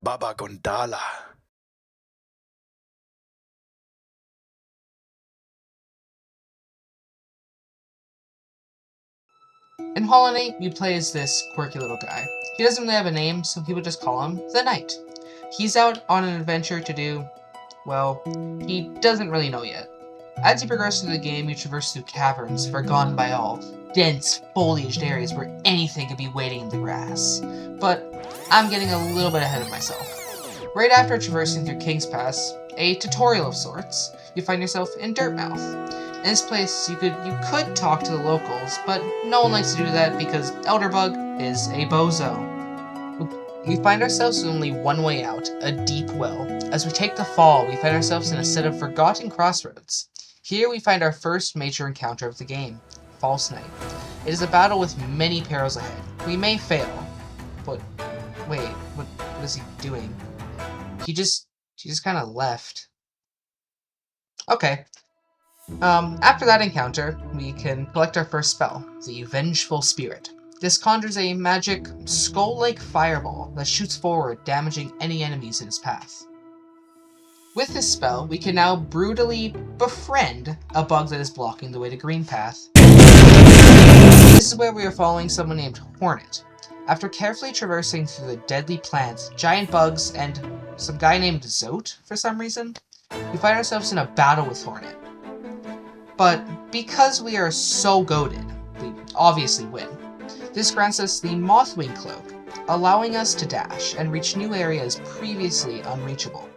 Baba Gondala. In Hollow Knight, you play as this quirky little guy. He doesn't really have a name, so people just call him the Knight. He's out on an adventure to do, well, he doesn't really know yet. As you progress through the game, you traverse through caverns, forgotten by all, dense, foliaged areas where anything could be waiting in the grass. But I'm getting a little bit ahead of myself. Right after traversing through King's Pass, a tutorial of sorts, you find yourself in Dirtmouth. In this place, you could talk to the locals, but no one likes to do that because Elderbug is a bozo. We find ourselves with only one way out, a deep well. As we take the fall, we find ourselves in a set of forgotten crossroads. Here we find our first major encounter of the game, False Knight. It is a battle with many perils ahead. We may fail, but wait, what is he doing? He just kind of left. Okay. After that encounter, we can collect our first spell, the Vengeful Spirit. This conjures a magic, skull-like fireball that shoots forward, damaging any enemies in its path. With this spell, we can now brutally befriend a bug that is blocking the way to Green Path. This is where we are following someone named Hornet. After carefully traversing through the deadly plants, giant bugs, and some guy named Zote for some reason, we find ourselves in a battle with Hornet. But because we are so goated, we obviously win. This grants us the Mothwing Cloak, allowing us to dash and reach new areas previously unreachable.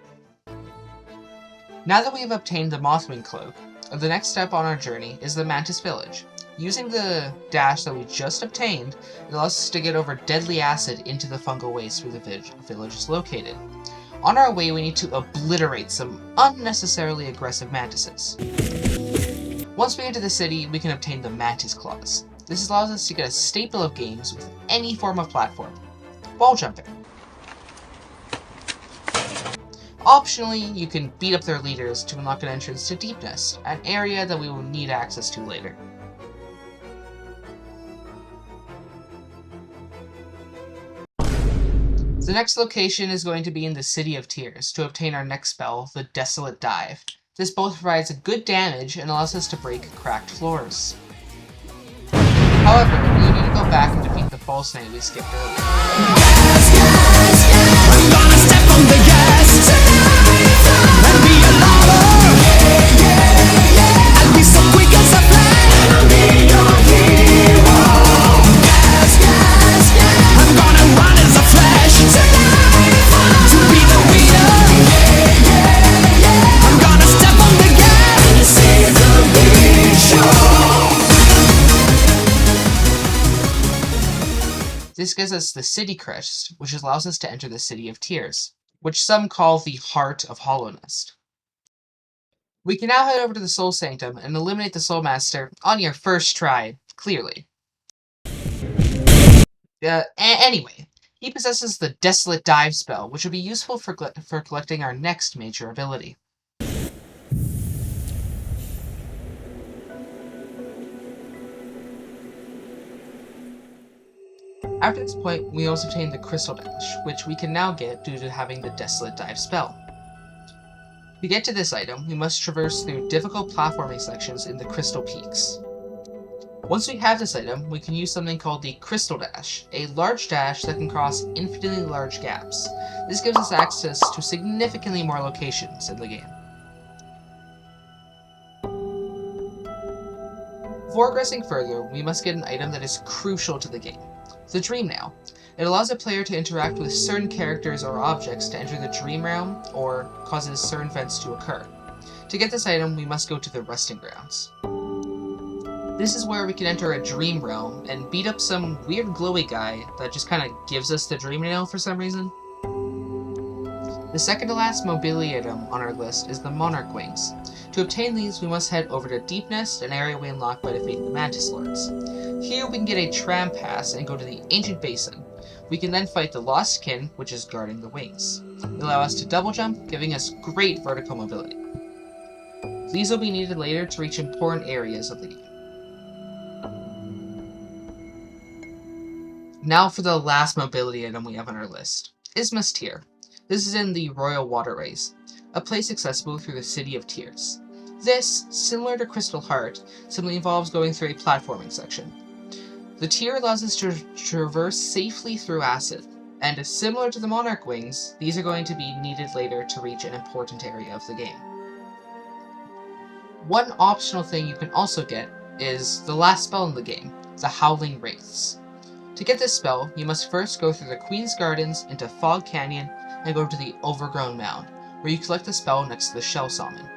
Now that we have obtained the Mothwing Cloak, the next step on our journey is the Mantis Village. Using the dash that we just obtained, it allows us to get over deadly acid into the fungal waste where the village is located. On our way, we need to obliterate some unnecessarily aggressive mantises. Once we enter the city, we can obtain the Mantis Claws. This allows us to get a staple of games with any form of platform, wall jumping. Optionally, you can beat up their leaders to unlock an entrance to Deepnest, an area that we will need access to later. The next location is going to be in the City of Tears to obtain our next spell, the Desolate Dive. This both provides a good damage and allows us to break cracked floors. However, we need to go back and defeat the False Knight we skipped earlier. I'm gonna step on the gas and be a lover. I'll be so quick as a flash. I'll be your hero. I'm gonna run as a flash to be the winner. I'm gonna step on the gas and save the big show. This gives us the City Crest, which allows us to enter the City of Tears, which some call the Heart of Hallownest. We can now head over to the Soul Sanctum and eliminate the Soul Master on your first try, clearly. Anyway, he possesses the Desolate Dive spell, which will be useful for collecting our next major ability. After this point, we also obtain the Crystal Dash, which we can now get due to having the Desolate Dive spell. To get to this item, we must traverse through difficult platforming sections in the Crystal Peaks. Once we have this item, we can use something called the Crystal Dash, a large dash that can cross infinitely large gaps. This gives us access to significantly more locations in the game. Before progressing further, we must get an item that is crucial to the game, the Dream Nail. It allows a player to interact with certain characters or objects to enter the Dream Realm, or causes certain events to occur. To get this item, we must go to the Resting Grounds. This is where we can enter a Dream Realm and beat up some weird glowy guy that just kind of gives us the Dream Nail for some reason. The second to last mobility item on our list is the Monarch Wings. To obtain these, we must head over to Deepnest, an area we unlock by defeating the Mantis Lords. Here we can get a tram pass and go to the Ancient Basin. We can then fight the Lost Kin, which is guarding the wings. They allow us to double jump, giving us great vertical mobility. These will be needed later to reach important areas of the game. Now for the last mobility item we have on our list, Isthmus Tear. This is in the Royal Waterways, a place accessible through the City of Tears. This, similar to Crystal Heart, simply involves going through a platforming section. The tier allows us to traverse safely through acid, and similar to the Monarch Wings, these are going to be needed later to reach an important area of the game. One optional thing you can also get is the last spell in the game, the Howling Wraiths. To get this spell, you must first go through the Queen's Gardens into Fog Canyon and go to the Overgrown Mound, where you collect the spell next to the Shell Salmon.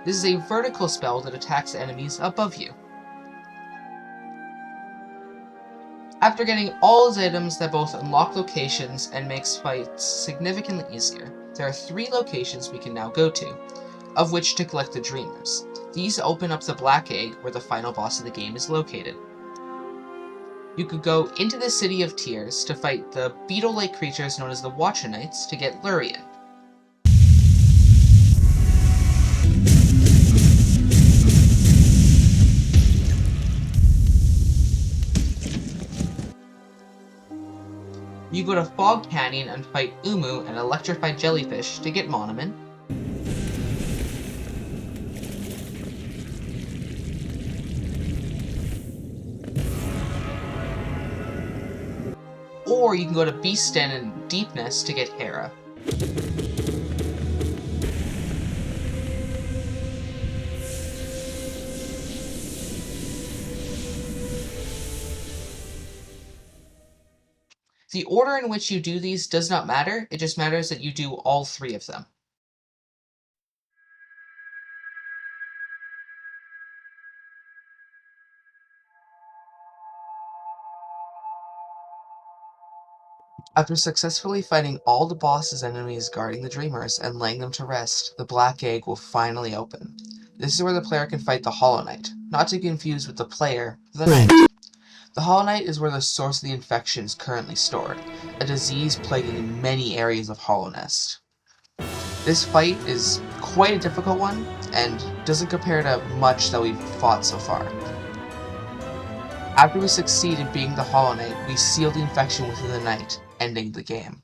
This is a vertical spell that attacks enemies above you. After getting all those items that both unlock locations and makes fights significantly easier, there are 3 locations we can now go to, of which to collect the Dreamers. These open up the Black Egg, where the final boss of the game is located. You could go into the City of Tears to fight the beetle-like creatures known as the Watcher Knights to get Lurien. You go to Fog Canyon and fight Umu and Electrified Jellyfish to get Monoman. Or you can go to Beast Den and Deepness to get Hera. The order in which you do these does not matter, it just matters that you do all 3 of them. After successfully fighting all the boss's enemies guarding the Dreamers and laying them to rest, the Black Egg will finally open. This is where the player can fight the Hollow Knight, not to confuse with the player, the Knight. The Hollow Knight is where the source of the infection is currently stored, a disease plaguing many areas of Hallownest. This fight is quite a difficult one, and doesn't compare to much that we've fought so far. After we succeed in beating the Hollow Knight, we seal the infection within the Knight, ending the game.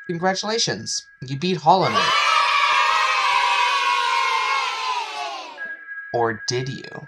Congratulations, you beat Hollow Knight. Or did you?